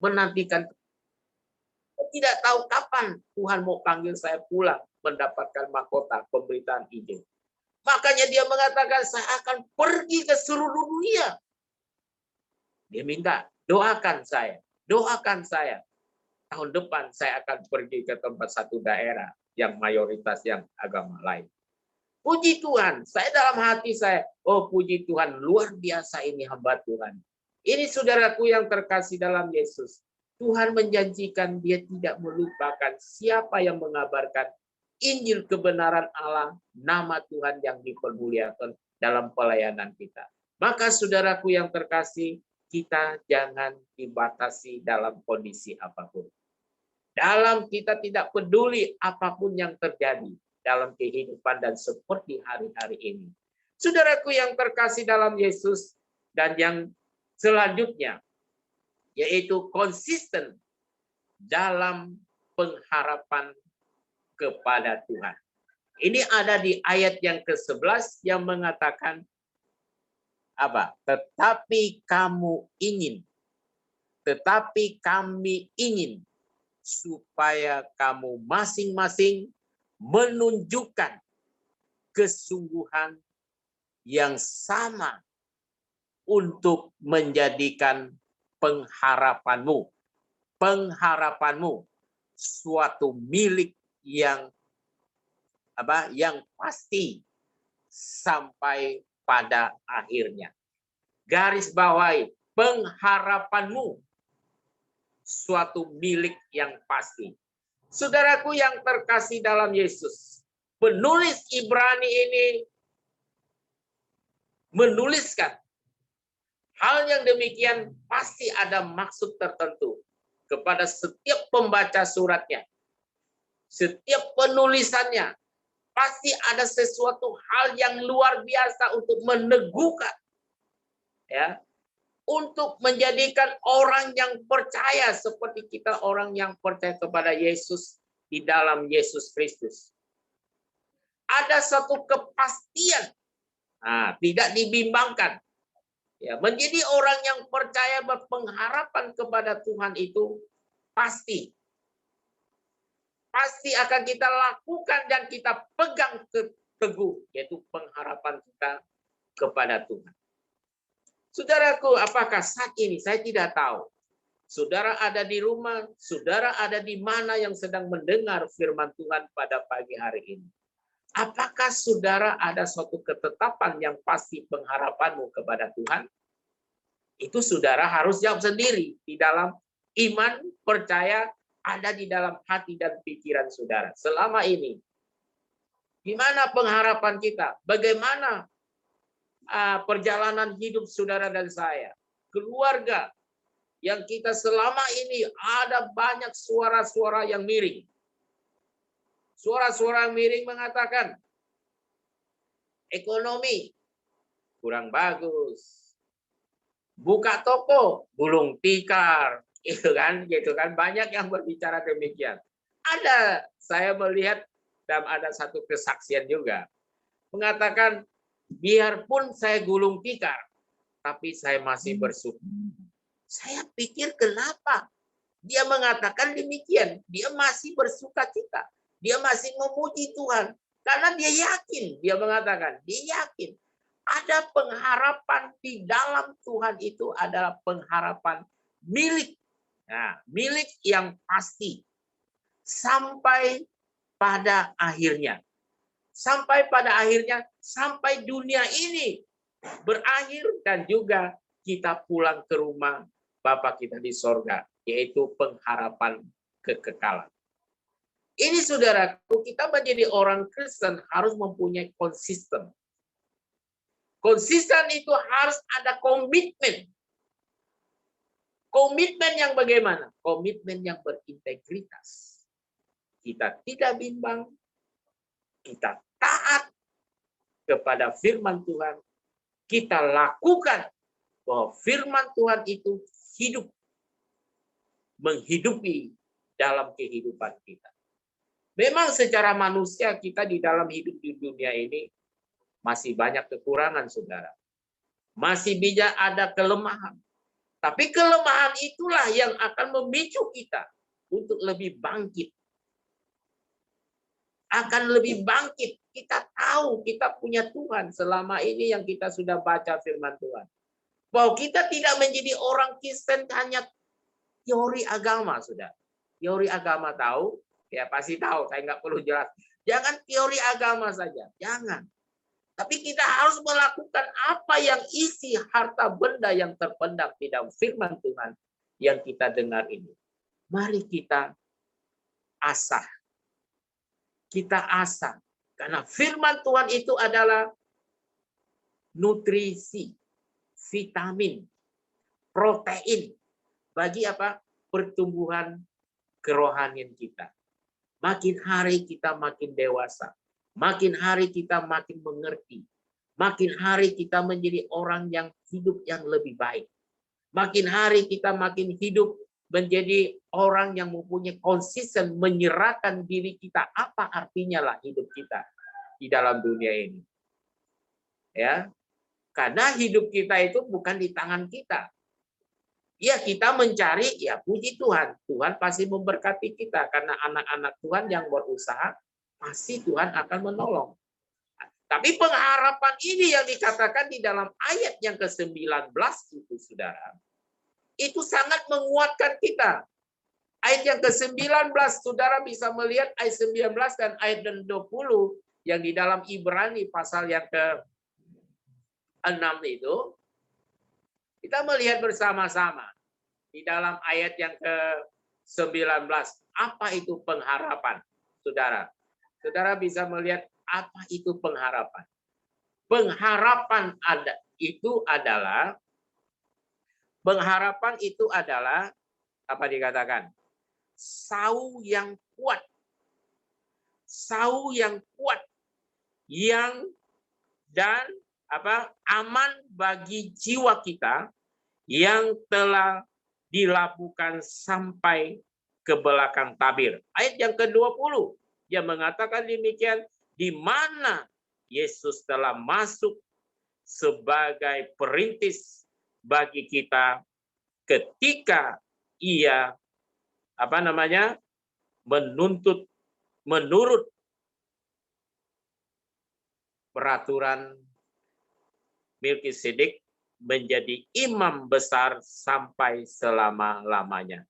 menantikan. Tidak tahu kapan Tuhan mau panggil saya pulang mendapatkan mahkota pemberitaan Injil. Makanya dia mengatakan, saya akan pergi ke seluruh dunia. Dia minta, doakan saya. Doakan saya. Tahun depan saya akan pergi ke tempat satu daerah yang mayoritas yang agama lain. Puji Tuhan, saya dalam hati saya, oh puji Tuhan, luar biasa ini hamba Tuhan. Ini saudaraku yang terkasih dalam Yesus. Tuhan menjanjikan dia tidak melupakan siapa yang mengabarkan Injil kebenaran Allah, nama Tuhan yang dipermuliakan dalam pelayanan kita. Maka saudaraku yang terkasih, kita jangan dibatasi dalam kondisi apapun. Dalam kita tidak peduli apapun yang terjadi dalam kehidupan dan seperti hari-hari ini. Saudaraku yang terkasih dalam Yesus, dan yang selanjutnya, yaitu konsisten dalam pengharapan kepada Tuhan. Ini ada di ayat yang ke-11 yang mengatakan apa? Tetapi kami ingin supaya kamu masing-masing menunjukkan kesungguhan yang sama untuk menjadikan pengharapanmu suatu milik yang pasti sampai pada akhirnya. Garis bawahi, pengharapanmu suatu milik yang pasti. Saudaraku yang terkasih dalam Yesus, penulis Ibrani ini menuliskan hal yang demikian pasti ada maksud tertentu kepada setiap pembaca suratnya. Setiap penulisannya pasti ada sesuatu hal yang luar biasa untuk meneguhkan, ya, untuk menjadikan orang yang percaya seperti kita, orang yang percaya kepada Yesus di dalam Yesus Kristus. Ada satu kepastian, tidak dibimbangkan. Ya, menjadi orang yang percaya berpengharapan kepada Tuhan itu pasti akan kita lakukan dan kita pegang teguh, yaitu pengharapan kita kepada Tuhan. Saudaraku, apakah saat ini saya tidak tahu. Saudara ada di rumah, saudara ada di mana yang sedang mendengar firman Tuhan pada pagi hari ini. Apakah saudara ada suatu ketetapan yang pasti pengharapanmu kepada Tuhan? Itu saudara harus jawab sendiri di dalam iman, percaya, ada di dalam hati dan pikiran saudara. Selama ini, gimana pengharapan kita? Bagaimana perjalanan hidup saudara dan saya, keluarga yang kita selama ini ada banyak suara-suara yang miring. Suara-suara yang miring mengatakan ekonomi kurang bagus, buka toko gulung tikar, gitu kan banyak yang berbicara demikian. Saya melihat dan ada satu kesaksian juga mengatakan, biarpun saya gulung tikar, tapi saya masih bersyukur. Saya pikir kenapa dia mengatakan demikian? Dia masih bersukacita. Dia masih memuji Tuhan. Karena dia yakin, dia mengatakan, dia yakin. Ada pengharapan di dalam Tuhan itu adalah pengharapan milik. Nah, milik yang pasti. Sampai pada akhirnya. Sampai pada akhirnya, sampai dunia ini berakhir dan juga kita pulang ke rumah Bapa kita di sorga, yaitu pengharapan kekekalan. Ini saudaraku, kita menjadi orang Kristen harus mempunyai konsisten. Konsisten itu harus ada komitmen. Komitmen yang bagaimana? Komitmen yang berintegritas. Kita tidak bimbang, kita taat kepada firman Tuhan, kita lakukan bahwa firman Tuhan itu hidup, menghidupi dalam kehidupan kita. Memang secara manusia kita di dalam hidup di dunia ini masih banyak kekurangan, saudara. Masih bisa ada kelemahan. Tapi kelemahan itulah yang akan memicu kita untuk lebih bangkit. Akan lebih bangkit. Kita tahu kita punya Tuhan selama ini yang kita sudah baca firman Tuhan. Bahwa kita tidak menjadi orang Kristen hanya teori agama, sudah. Teori agama tahu, ya pasti tahu, saya nggak perlu jelas. Jangan teori agama saja, jangan. Tapi kita harus melakukan apa yang isi harta benda yang terpendam di dalam firman Tuhan yang kita dengar ini. Mari kita asah. Kita asah. Karena firman Tuhan itu adalah nutrisi, vitamin, protein. Bagi apa? Pertumbuhan kerohanian kita. Makin hari kita makin dewasa. Makin hari kita makin mengerti. Makin hari kita menjadi orang yang hidup yang lebih baik. Makin hari kita makin hidup menjadi orang yang mempunyai konsisten menyerahkan diri kita. Apa artinya lah hidup kita di dalam dunia ini. Ya, karena hidup kita itu bukan di tangan kita. Ya, kita mencari, ya puji Tuhan. Tuhan pasti memberkati kita. Karena anak-anak Tuhan yang berusaha, pasti Tuhan akan menolong. Tapi pengharapan ini yang dikatakan di dalam ayat yang ke-19 itu, saudara. Itu sangat menguatkan kita. Ayat yang ke-19, saudara bisa melihat ayat 19 dan ayat 20 yang di dalam Ibrani pasal yang ke-6 itu. Kita melihat bersama-sama di dalam ayat yang ke-19. Apa itu pengharapan, saudara? Saudara bisa melihat apa itu pengharapan. Pengharapan itu adalah apa dikatakan? Sau yang kuat. Sau yang kuat dan aman bagi jiwa kita yang telah dilabuhkan sampai ke belakang tabir. Ayat yang ke-20 yang mengatakan demikian, di mana Yesus telah masuk sebagai perintis bagi kita ketika ia menurut peraturan Melkisedek menjadi imam besar sampai selama-lamanya.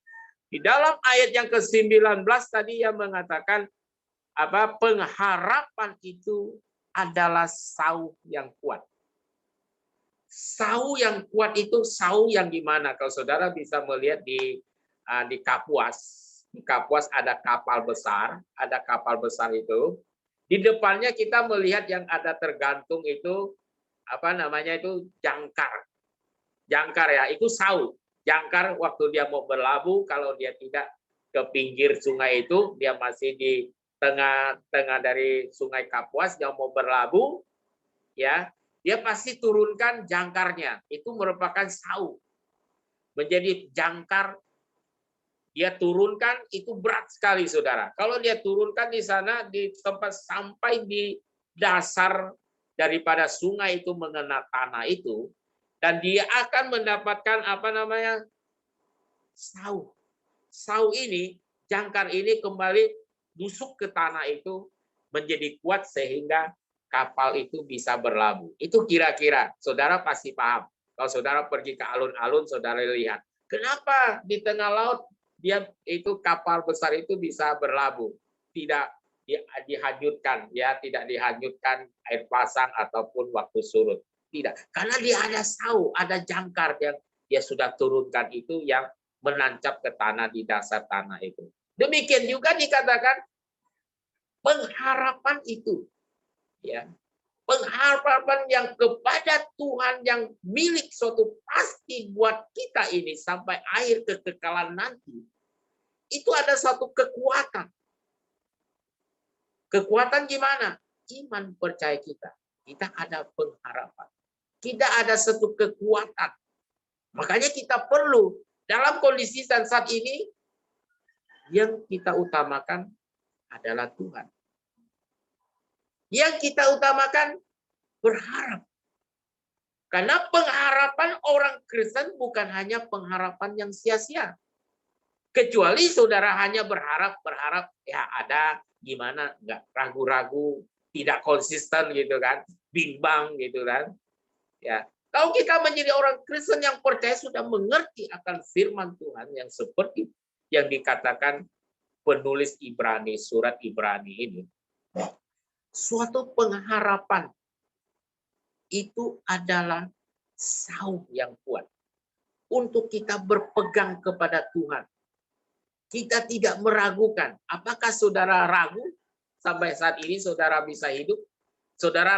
Di dalam ayat yang ke-19 tadi yang mengatakan pengharapan itu adalah sau yang kuat. Sau yang kuat itu sau yang gimana? Kalau saudara bisa melihat di Kapuas. Di Kapuas ada kapal besar itu. Di depannya kita melihat yang ada tergantung itu jangkar. Jangkar ya, itu sau. Jangkar waktu dia mau berlabuh, kalau dia tidak ke pinggir sungai itu, dia masih di tengah dari sungai Kapuas, dia mau berlabuh, ya, dia pasti turunkan jangkarnya. Itu merupakan sau. Menjadi jangkar, dia turunkan, itu berat sekali, saudara. Kalau dia turunkan di sana, di tempat sampai di dasar daripada sungai itu mengenal tanah itu, dan dia akan mendapatkan sau. Sau ini, jangkar ini kembali busuk ke tanah itu menjadi kuat sehingga kapal itu bisa berlabuh. Itu kira-kira, saudara pasti paham. Kalau saudara pergi ke alun-alun, saudara lihat. Kenapa di tengah laut dia itu kapal besar itu bisa berlabuh? Tidak dihanyutkan, ya, tidak dihanyutkan air pasang ataupun waktu surut. Tidak, karena dia ada sau, ada jangkar yang dia sudah turunkan itu yang menancap ke tanah di dasar tanah itu. Demikian juga dikatakan pengharapan itu, ya, pengharapan yang kepada Tuhan yang milik suatu pasti buat kita ini sampai akhir kekekalan nanti. Itu ada satu kekuatan. Kekuatan gimana? Iman percaya kita. Kita ada pengharapan. Kita ada satu kekuatan. Makanya kita perlu dalam kondisi dan saat ini yang kita utamakan adalah Tuhan. Yang kita utamakan berharap. Karena pengharapan orang Kristen bukan hanya pengharapan yang sia-sia. Kecuali saudara hanya berharap ya ada gimana, nggak ragu-ragu, tidak konsisten gitu kan, bimbang gitu kan. Ya, kalau kita menjadi orang Kristen yang percaya sudah mengerti akan firman Tuhan yang seperti yang dikatakan penulis Ibrani, surat Ibrani ini, suatu pengharapan itu adalah saung yang kuat untuk kita berpegang kepada Tuhan. Kita tidak meragukan. Apakah saudara ragu sampai saat ini saudara bisa hidup? Saudara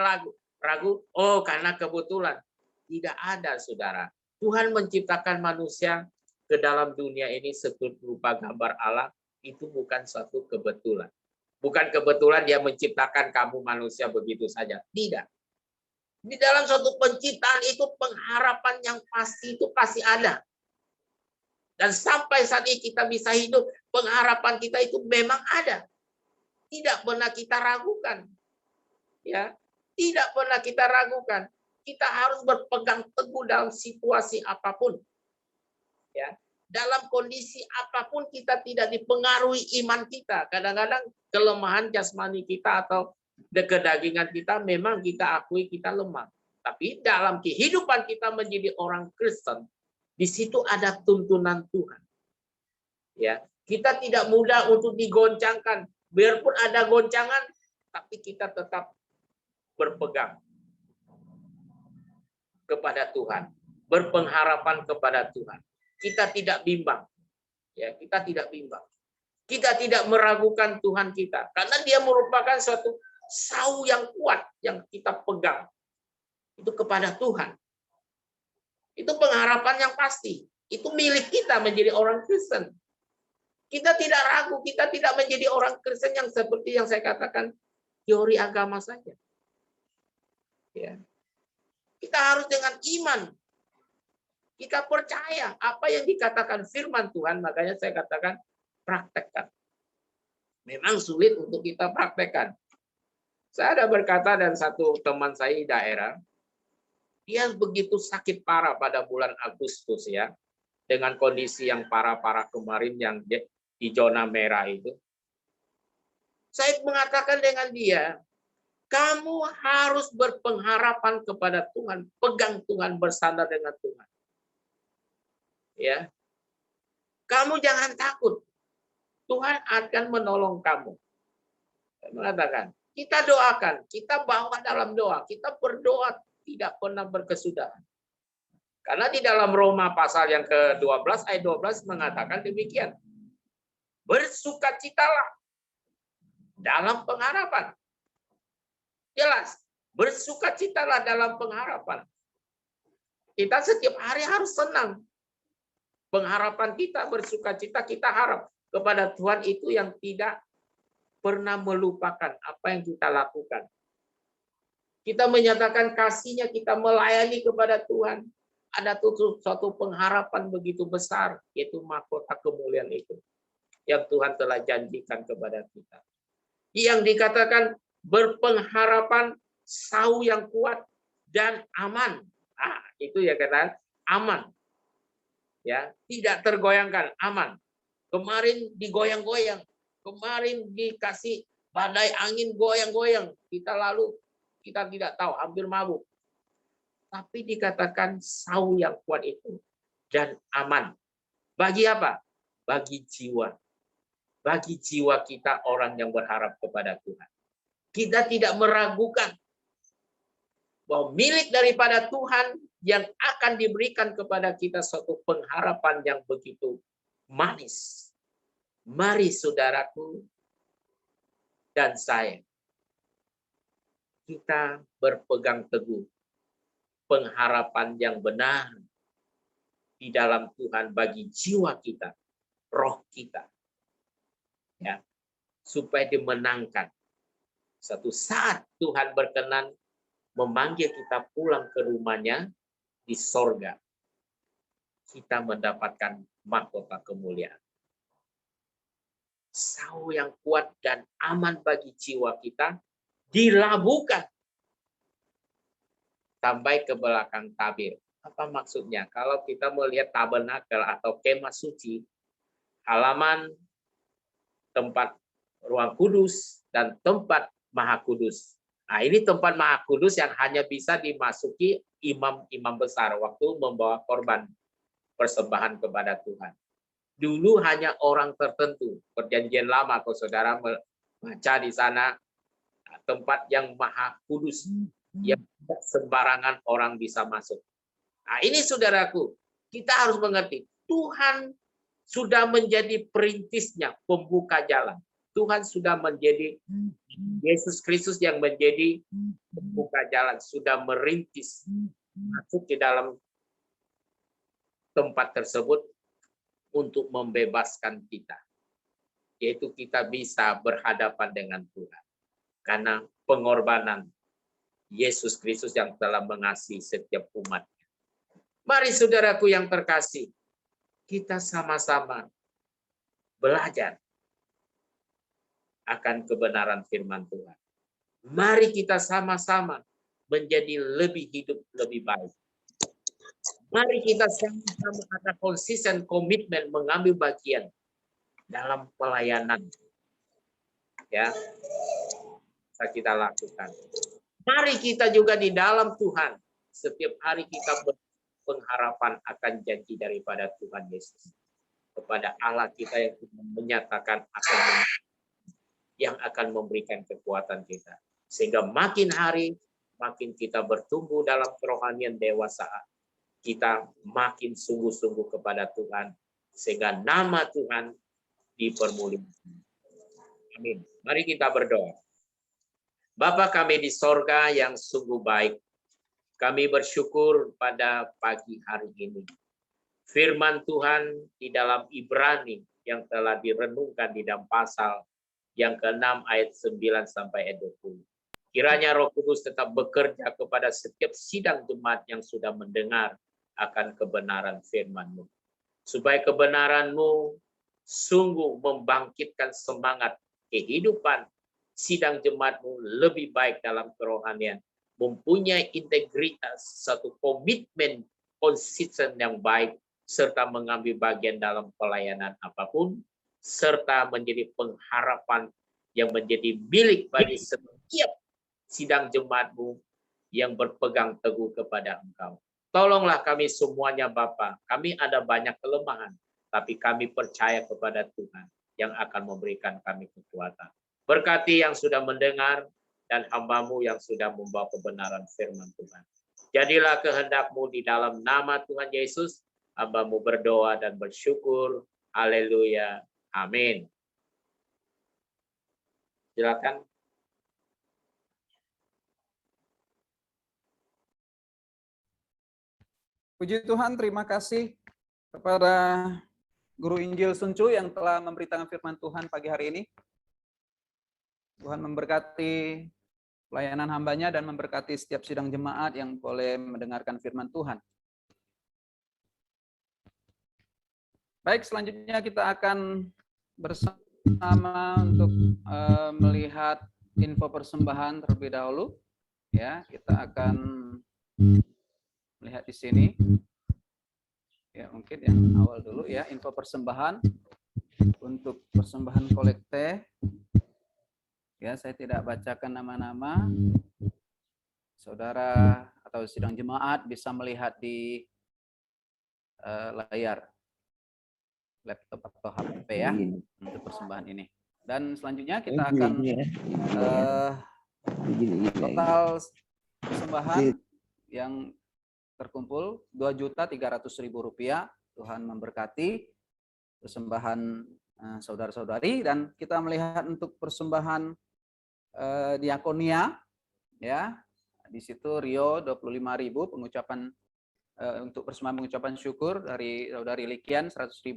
ragu, oh karena kebetulan. Tidak ada, saudara. Tuhan menciptakan manusia ke dalam dunia ini seperti berupa gambar Allah. Itu bukan suatu kebetulan. Bukan kebetulan dia menciptakan kamu manusia begitu saja. Tidak. Di dalam suatu penciptaan itu pengharapan yang pasti itu pasti ada. Dan sampai saat ini kita bisa hidup, pengharapan kita itu memang ada. Tidak pernah kita ragukan. Ya, tidak pernah kita ragukan. Kita harus berpegang teguh dalam situasi apapun. Ya, dalam kondisi apapun kita tidak dipengaruhi iman kita. Kadang-kadang kelemahan jasmani kita atau kedagingan kita memang kita akui kita lemah. Tapi dalam kehidupan kita menjadi orang Kristen, di situ ada tuntunan Tuhan. Ya, kita tidak mudah untuk digoncangkan. Biarpun ada goncangan, tapi kita tetap berpegang kepada Tuhan, berpengharapan kepada Tuhan. Kita tidak bimbang. Ya, kita tidak bimbang. Kita tidak meragukan Tuhan kita karena dia merupakan suatu saung yang kuat yang kita pegang. Itu kepada Tuhan. Itu pengharapan yang pasti. Itu milik kita menjadi orang Kristen. Kita tidak ragu, kita tidak menjadi orang Kristen yang seperti yang saya katakan teori agama saja. Ya. Kita harus dengan iman. Kita percaya apa yang dikatakan firman Tuhan, makanya saya katakan praktekkan. Memang sulit untuk kita praktekkan. Saya ada berkata dan satu teman saya di daerah, dia begitu sakit parah pada bulan Agustus ya, dengan kondisi yang parah-parah kemarin yang di zona merah itu. Saya mengatakan dengan dia, kamu harus berpengharapan kepada Tuhan, pegang Tuhan, bersandar dengan Tuhan. Ya, kamu jangan takut, Tuhan akan menolong kamu. Saya mengatakan, kita doakan, kita bawa dalam doa, kita berdoa tidak pernah berkesudahan. Karena di dalam Roma pasal yang ke-12 ayat 12 mengatakan demikian. Bersukacitalah dalam pengharapan. Jelas, bersukacitalah dalam pengharapan. Kita setiap hari harus senang. Pengharapan kita bersukacita, kita harap kepada Tuhan itu yang tidak pernah melupakan apa yang kita lakukan. Kita menyatakan kasihnya, kita melayani kepada Tuhan. Ada suatu pengharapan begitu besar, yaitu mahkota kemuliaan itu. Yang Tuhan telah janjikan kepada kita. Yang dikatakan berpengharapan, saung yang kuat, dan aman. Ah, itu ya kata aman. Ya, tidak tergoyangkan, aman. Kemarin digoyang-goyang. Kemarin dikasih badai angin goyang-goyang. Kita tidak tahu, hampir mabuk. Tapi dikatakan saung yang kuat itu dan aman. Bagi apa? Bagi jiwa. Bagi jiwa kita orang yang berharap kepada Tuhan. Kita tidak meragukan bahwa milik daripada Tuhan yang akan diberikan kepada kita suatu pengharapan yang begitu manis. Mari saudaraku dan saya, kita berpegang teguh pengharapan yang benar di dalam Tuhan bagi jiwa kita, roh kita. Ya, supaya dimenangkan. Satu saat Tuhan berkenan memanggil kita pulang ke rumahnya di sorga. Kita mendapatkan mahkota kemuliaan. Saung yang kuat dan aman bagi jiwa kita dilabuhkan sampai ke belakang tabir. Apa maksudnya? Kalau kita melihat tabernakel atau kemah suci, halaman tempat ruang kudus dan tempat maha kudus. Nah, ini tempat maha kudus yang hanya bisa dimasuki imam-imam besar waktu membawa korban persembahan kepada Tuhan. Dulu hanya orang tertentu, perjanjian lama, kalau saudara baca di sana, tempat yang maha kudus, yang tidak sembarangan orang bisa masuk. Nah, ini saudaraku, kita harus mengerti, Tuhan sudah menjadi perintisnya, pembuka jalan. Tuhan sudah menjadi Yesus Kristus yang menjadi pembuka jalan, sudah merintis masuk di dalam tempat tersebut untuk membebaskan kita. Yaitu kita bisa berhadapan dengan Tuhan. Karena pengorbanan Yesus Kristus yang telah mengasihi setiap umatnya. Mari saudaraku yang terkasih, kita sama-sama belajar akan kebenaran firman Tuhan. Mari kita sama-sama menjadi lebih hidup, lebih baik. Mari kita sama-sama ada konsisten komitmen mengambil bagian dalam pelayanan. Ya, bisa kita lakukan. Mari kita juga di dalam Tuhan. Setiap hari kita berpengharapan akan janji daripada Tuhan Yesus. Kepada Allah kita yang menyatakan akan yang akan memberikan kekuatan kita. Sehingga makin hari, makin kita bertumbuh dalam kerohanian dewasa. Kita makin sungguh-sungguh kepada Tuhan. Sehingga nama Tuhan dipermuliakan. Amin. Mari kita berdoa. Bapa kami di sorga yang sungguh baik. Kami bersyukur pada pagi hari ini. Firman Tuhan di dalam Ibrani yang telah direnungkan di dalam pasal yang ke-6 ayat 9 sampai ayat 20. Kiranya Roh Kudus tetap bekerja kepada setiap sidang jemaat yang sudah mendengar akan kebenaran firman-Mu. Supaya kebenaran-Mu sungguh membangkitkan semangat kehidupan sidang jemaat-Mu lebih baik dalam kerohanian. Mempunyai integritas, satu komitmen konsisten yang baik, serta mengambil bagian dalam pelayanan apapun, serta menjadi pengharapan yang menjadi milik bagi setiap sidang jemaat-Mu yang berpegang teguh kepada Engkau. Tolonglah kami semuanya Bapa, kami ada banyak kelemahan, tapi kami percaya kepada Tuhan yang akan memberikan kami kekuatan. Berkati yang sudah mendengar dan hamba-Mu yang sudah membawa kebenaran firman Tuhan. Jadilah kehendak-Mu di dalam nama Tuhan Yesus, hamba-Mu berdoa dan bersyukur. Haleluya. Amin. Silakan. Puji Tuhan, terima kasih kepada Guru Injil Sun Chu yang telah memberitakan firman Tuhan pagi hari ini. Tuhan memberkati pelayanan hambanya dan memberkati setiap sidang jemaat yang boleh mendengarkan firman Tuhan. Baik, selanjutnya kita akan bersama untuk melihat info persembahan terlebih dahulu. Ya, kita akan melihat di sini. Ya, mungkin yang awal dulu ya, info persembahan untuk persembahan kolekte. Ya, saya tidak bacakan nama-nama. Saudara atau sidang jemaat bisa melihat di layar laptop atau HP ya untuk persembahan ini. Dan selanjutnya kita akan total persembahan yang terkumpul Rp2.300.000. Tuhan memberkati persembahan saudara-saudari, dan kita melihat untuk persembahan diakonia ya. Di situ Rio 25.000 pengucapan untuk persembahan pengucapan syukur dari saudari Likian 100.000,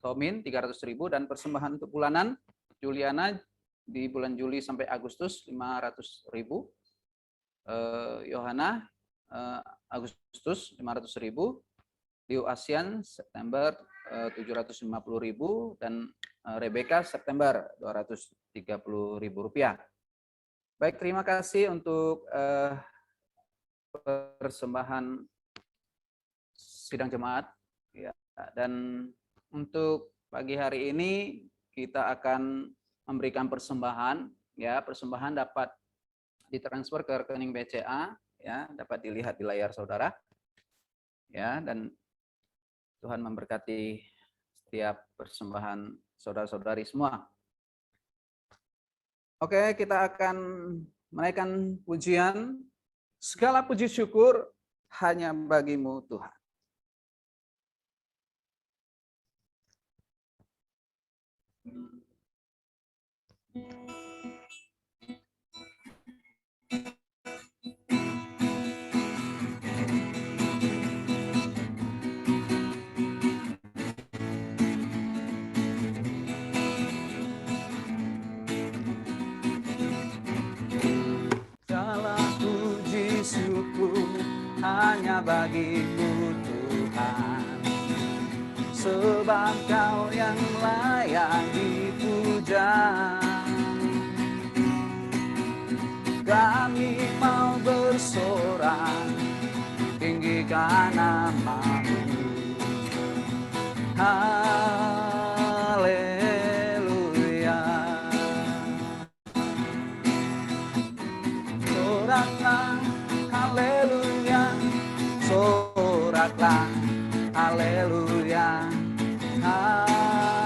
Tomin 300.000, dan persembahan untuk bulanan Juliana di bulan Juli sampai Agustus 500.000, Yohana Agustus 500.000, Liu Asian September 750.000, dan Rebecca September Rp230.000. Baik, terima kasih untuk persembahan sidang jemaat ya. Dan untuk pagi hari ini kita akan memberikan persembahan ya. Persembahan dapat ditransfer ke rekening BCA ya, dapat dilihat di layar saudara ya. Dan Tuhan memberkati setiap persembahan saudara-saudari semua. Oke, kita akan menaikkan pujian. Segala puji syukur hanya bagimu Tuhan. Segala puji syukur hanya bagimu Tuhan, sebab Kau yang layak dipuja. Kami mau bersorak, tinggikan nama-Mu. Haleluya. Soraklah, haleluya. Soraklah, haleluya. Haleluya.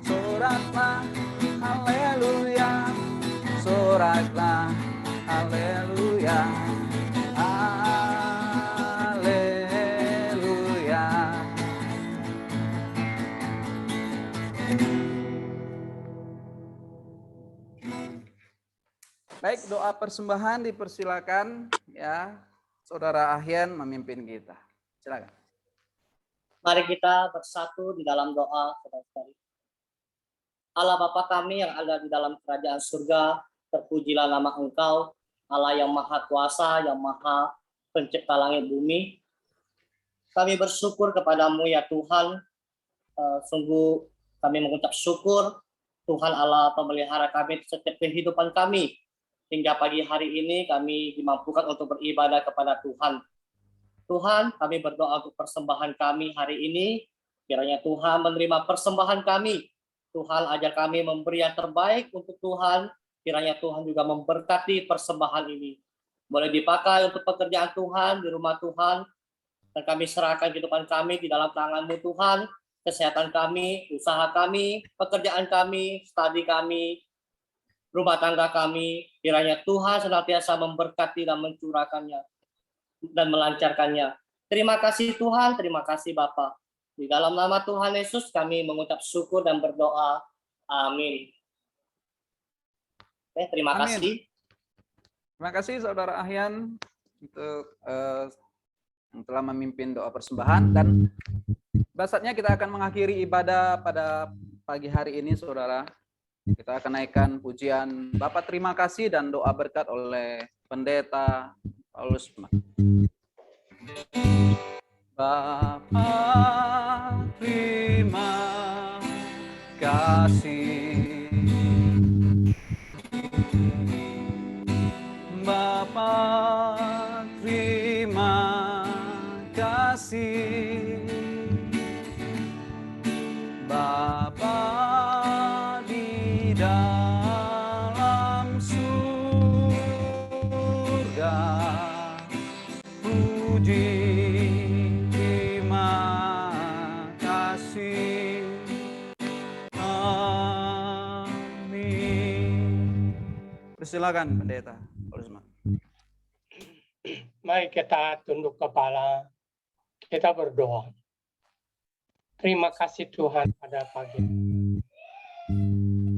Soraklah, haleluya. Soraklah, haleluya. Haleluya. Baik, doa persembahan dipersilakan ya. Saudara Ahyan memimpin kita. Silakan. Mari kita bersatu di dalam doa, saudara-saudari. Allah Bapa kami yang ada di dalam kerajaan surga, terpujilah nama Engkau, Allah yang maha kuasa, yang maha pencipta langit bumi. Kami bersyukur kepadamu ya Tuhan, sungguh kami mengucap syukur, Tuhan Allah pemelihara kami setiap kehidupan kami. Hingga pagi hari ini kami dimampukan untuk beribadah kepada Tuhan. Tuhan, kami berdoa untuk persembahan kami hari ini. Kiranya Tuhan menerima persembahan kami. Tuhan ajar kami memberi yang terbaik untuk Tuhan. Kiranya Tuhan juga memberkati persembahan ini. Boleh dipakai untuk pekerjaan Tuhan, di rumah Tuhan. Dan kami serahkan kehidupan kami di dalam tangan-Mu Tuhan. Kesehatan kami, usaha kami, pekerjaan kami, studi kami, rumah tangga kami. Kiranya Tuhan senantiasa memberkati dan mencurahkannya dan melancarkannya. Terima kasih Tuhan, terima kasih Bapa. Di dalam nama Tuhan Yesus kami mengucap syukur dan berdoa. Amin. Oke, terima Amin. kasih. Terima kasih Saudara Ahyan untuk yang telah memimpin doa persembahan, dan saatnya kita akan mengakhiri ibadah pada pagi hari ini, Saudara. Kita akan naikkan pujian Bapa terima kasih dan doa berkat oleh Pendeta Paulus. Bapa terima kasih, Bapa terima kasih, Bapa di dalam surga, puji terima kasih. Amin. Persilakan Pendeta. Mari kita tunduk kepala, kita berdoa. Terima kasih Tuhan pada pagi ini.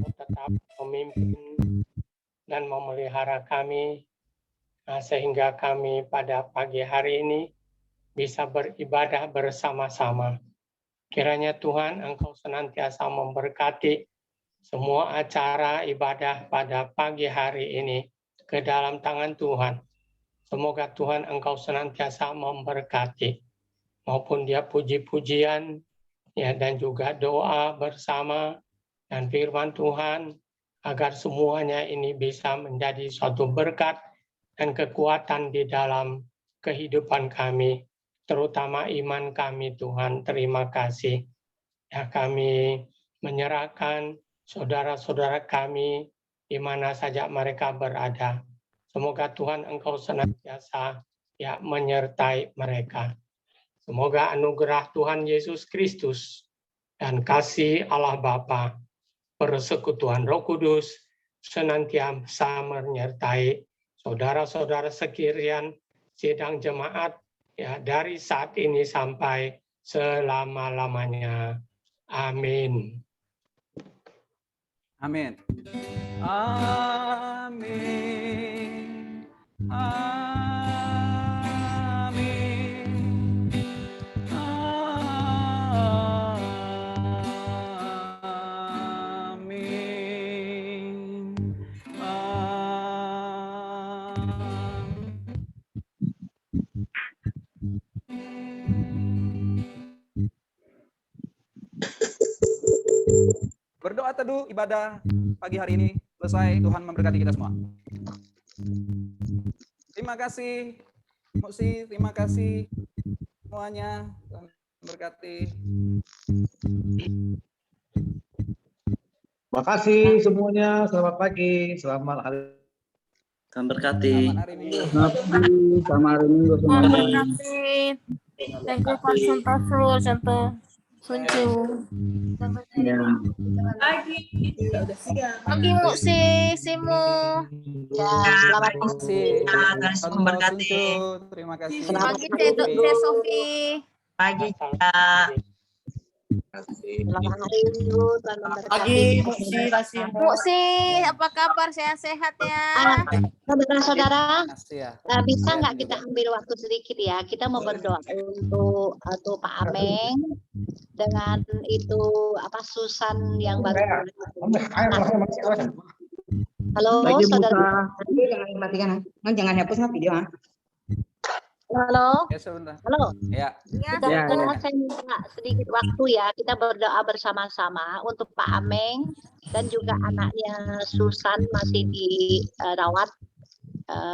Tetap memimpin dan memelihara kami, sehingga kami pada pagi hari ini bisa beribadah bersama-sama. Kiranya Tuhan Engkau senantiasa memberkati semua acara ibadah pada pagi hari ini ke dalam tangan Tuhan. Semoga Tuhan Engkau senantiasa memberkati, maupun dia puji-pujian ya, dan juga doa bersama dan firman Tuhan agar semuanya ini bisa menjadi suatu berkat dan kekuatan di dalam kehidupan kami, terutama iman kami Tuhan. Terima kasih. Ya, kami menyerahkan saudara-saudara kami di mana saja mereka berada. Semoga Tuhan Engkau senantiasa ya menyertai mereka. Semoga anugerah Tuhan Yesus Kristus dan kasih Allah Bapa, persekutuan Roh Kudus senantiasa menyertai saudara-saudara sekalian sidang jemaat ya dari saat ini sampai selama-lamanya. Amin. Amin. Amin. Amin. Amin. Berdoa teduh ibadah pagi hari ini selesai. Tuhan memberkati kita semua. Terima kasih, Muksi. Terima kasih semuanya. Tuhan memberkati. Terima kasih semuanya. Selamat pagi. Selamat hari. Tuhan berkati. Selamat hari Minggu. Selamat pagi. Selamat hari Minggu semuanya. Thank you for Suntaflu, Santo Sunju. Ya. Pagi Muksi, Simu. Ya, selamat Terima kasih. Tuhan memberkati. Terima kasih. Pagi Teh Sofi. Pagi, selamat hari Minggu, Tuhan memberkati. Pagi, Muksi, kasih. Muksi, apa kabar? Sehat-sehat ya? Saudara-saudara, Kasih ya. bisa nggak kita ambil waktu sedikit ya? Kita mau berdoa untuk Pak Ameng dengan itu Susan yang baru. Halo, Lagi saudara. Jangan hapus video. Halo, Ya sebentar. halo. Ya. Ya, Saudara, saya minta sedikit waktu ya, kita berdoa bersama-sama untuk Pak Ameng dan juga anaknya Susan masih dirawat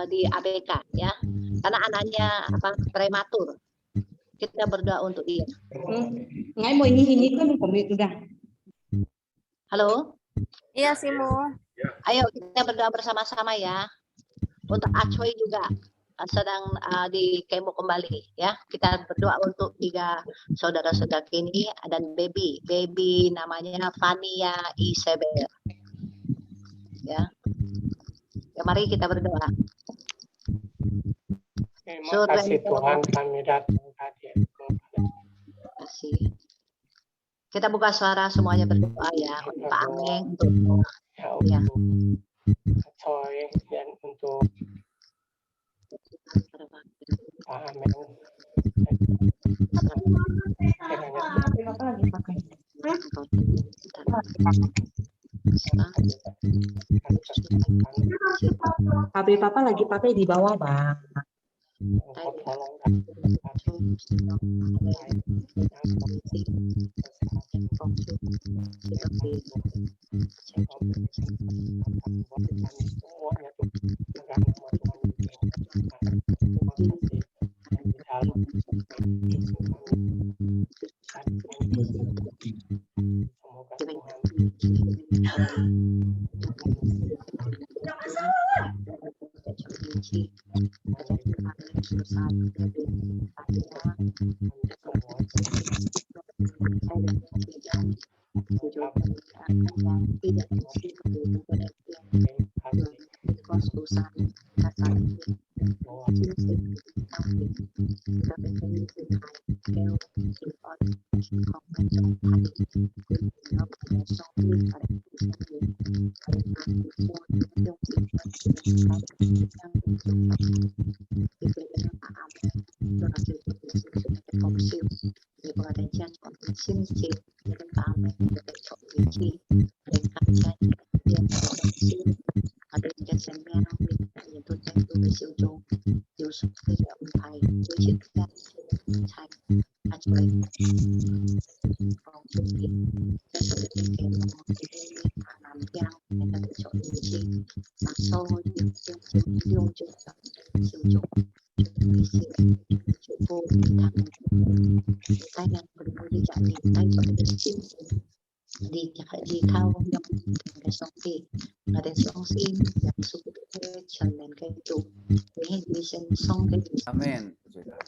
di ABK ya, karena anaknya prematur. Kita berdoa untuk dia. Ngay mau ini kan udah. Halo, Iya, Simu. ayo kita berdoa bersama-sama ya. Untuk Acoy juga sedang di kemo kembali ya. Kita berdoa untuk 3 saudara-saudara kini dan baby namanya Fania Isabel ya. Ya, mari kita berdoa. Terima kasih Tuhan, kami datang tadi. Terima kasih. Kita buka suara semuanya berdoa ya untuk Pak Ameng, untuk Ya, untuk Coy dan untuk Pak Ameng. HP papa lagi pakai di bawah, Bang. po kita yang berbudi jadi tayo pagkasin di di kau yang gasongti ngaden songsin yang suku chandan kay itu ini vision song kay Amin.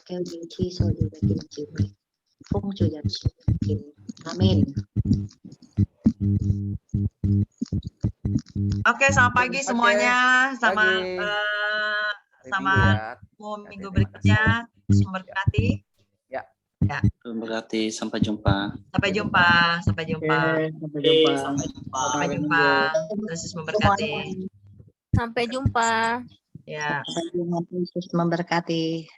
kay di so di batin Pung Julian Sukin. Amin. Oke, selamat pagi semuanya. Sama Pagi. sama minggu berikutnya. Memberkati. Berarti sampai jumpa. Sampai jumpa. Sampai jumpa. Sampai jumpa. Sampai jumpa. Yesus memberkati. Sampai jumpa. Ya. Yesus memberkati.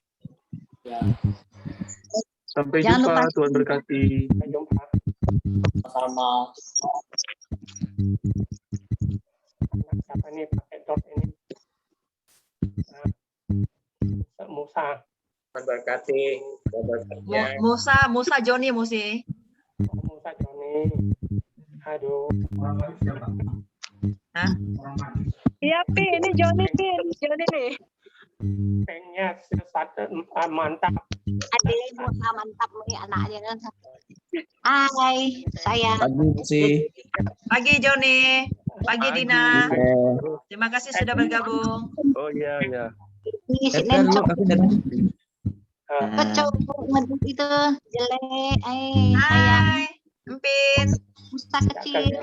Sampai Jangan jumpa, lupa- Tuhan berkati. Sampai jumpa. Sama. Siapa nih pakai dot ini? Nah, Musa. Memberkati. Memberkati. Musa Joni Musi. Musa Joni. Aduh. Hah? Iya, Pi, ini Joni nih. Pennya satu mantap. Adik Musa mantap nih anaknya kan. Hai, sayang. Pagi Joni. Pagi Dina. Terima kasih sudah bergabung. Oh iya, iya. Ini si Edgar, lu Nencok. aku dari Kecok ngedut itu jelek. Sayang. Hai. Empin. Musa kecil.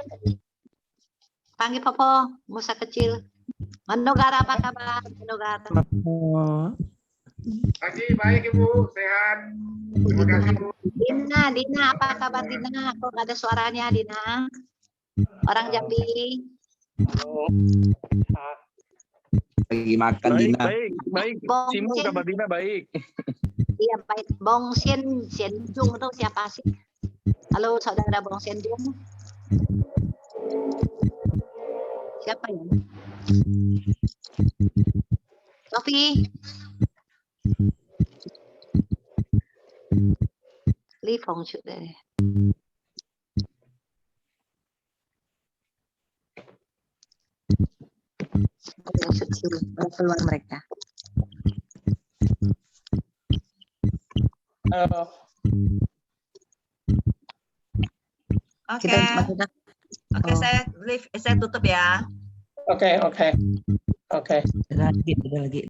Panggil Popo. Musa kecil. Manogara apa kabar? Manogara. Pagi, baik Ibu, sehat. Terima kasih Bu. Dina, apa kabar Dina? Kok nggak ada suaranya Dina? Orang Jambi. Oh. lagi makan Baik, Dina. baik. Bong Simu Sin. kabar Dina baik. Iya baik. Bong Sien Jung itu siapa sih? Halo saudara Bong Sien Jung. Siapa ya? Sofi. Li Fong Chu deh. Keluar mereka. Oke. Kita Oke, saya tutup ya. Oke. Ada lagi.